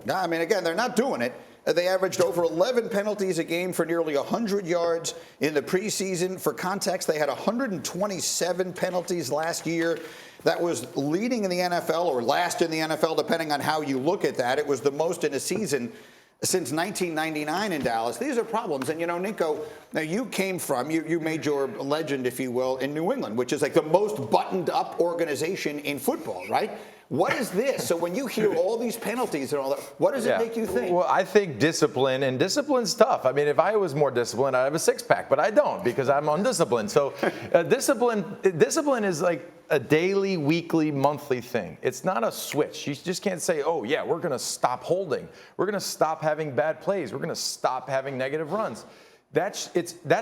No, I mean, again, they're not doing it. They averaged over 11 penalties a game for nearly 100 yards in the preseason. For context, they had 127 penalties last year. That was leading in the NFL, or last in the NFL, depending on how you look at that. It was the most in a season since 1999 in Dallas. These are problems. And, Ninko, now you came from, you made your legend, if you will, in New England, which is like the most buttoned up organization in football, right? What is this? So when you hear all these penalties and all that, what does it make you think? Well, I think discipline, and discipline's tough. I mean, if I was more disciplined, I'd have a six-pack, but I don't because I'm undisciplined. So discipline is like a daily, weekly, monthly thing. It's not a switch. You just can't say, oh, yeah, we're going to stop holding. We're going to stop having bad plays. We're going to stop having negative runs. That's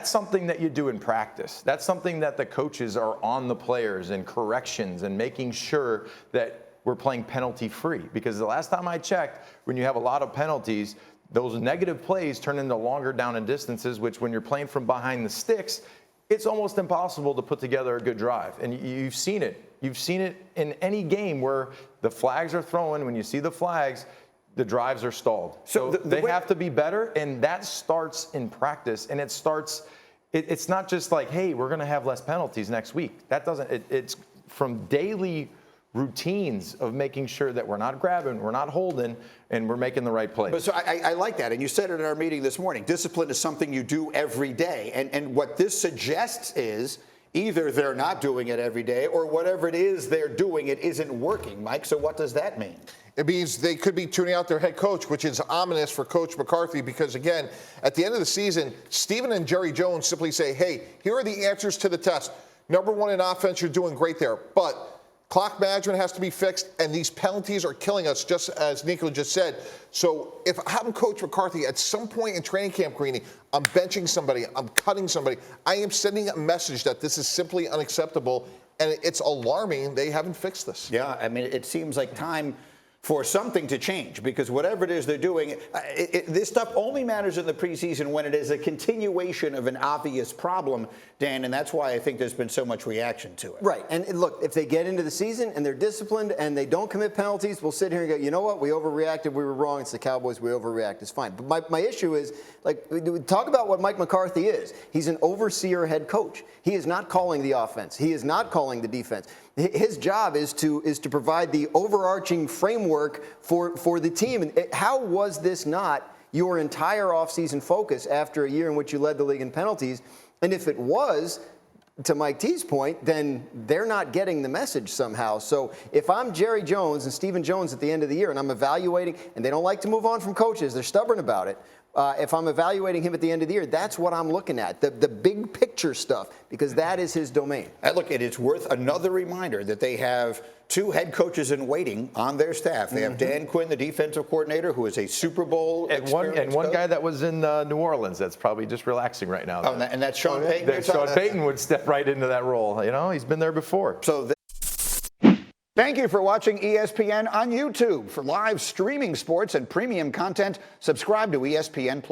something that you do in practice. That's something that the coaches are on the players and corrections and making sure that we're playing penalty-free. Because the last time I checked, when you have a lot of penalties, those negative plays turn into longer down and distances, which when you're playing from behind the sticks, it's almost impossible to put together a good drive. And you've seen it. You've seen it in any game where the flags are thrown. When you see the flags, the drives are stalled. So they have to be better, and that starts in practice. And it's not just like, hey, we're going to have less penalties next week. That doesn't. It's from daily routines of making sure that we're not grabbing, we're not holding, and we're making the right plays. But so I like that, and you said it in our meeting this morning. Discipline is something you do every day, and what this suggests is either they're not doing it every day, or whatever it is they're doing, it isn't working, Mike. So what does that mean? It means they could be tuning out their head coach, which is ominous for Coach McCarthy because, again, at the end of the season, Stephen and Jerry Jones simply say, hey, here are the answers to the test. Number one in offense, you're doing great there, but clock management has to be fixed, and these penalties are killing us, just as Nico just said. So if I'm Coach McCarthy, at some point in training camp, Greeny, I'm benching somebody, I'm cutting somebody. I am sending a message that this is simply unacceptable, and it's alarming they haven't fixed this. Yeah, I mean, it seems like time for something to change, because whatever it is they're doing, this stuff only matters in the preseason when it is a continuation of an obvious problem, Dan, and that's why I think there's been so much reaction to it. Right, and look, if they get into the season and they're disciplined and they don't commit penalties, we'll sit here and go, you know what, we overreacted, we were wrong, it's the Cowboys, we overreact, it's fine. But my issue is, like, talk about what Mike McCarthy is. He's an overseer head coach. He is not calling the offense. He is not calling the defense. His job is to provide the overarching framework for the team. And how was this not your entire offseason focus after a year in which you led the league in penalties? And if it was, to Mike T's point, then they're not getting the message somehow. So if I'm Jerry Jones and Stephen Jones at the end of the year and I'm evaluating, and they don't like to move on from coaches, they're stubborn about it. If I'm evaluating him at the end of the year, that's what I'm looking at, the big picture stuff, because that is his domain. Look, it's worth another reminder that they have two head coaches in waiting on their staff. They have Dan Quinn, the defensive coordinator, who is a Super Bowl and one guy that was in New Orleans that's probably just relaxing right now. Oh, and that's Sean Payton. Sean Payton would step right into that role. You know, he's been there before. So thank you for watching ESPN on YouTube. For live streaming sports and premium content, subscribe to ESPN+.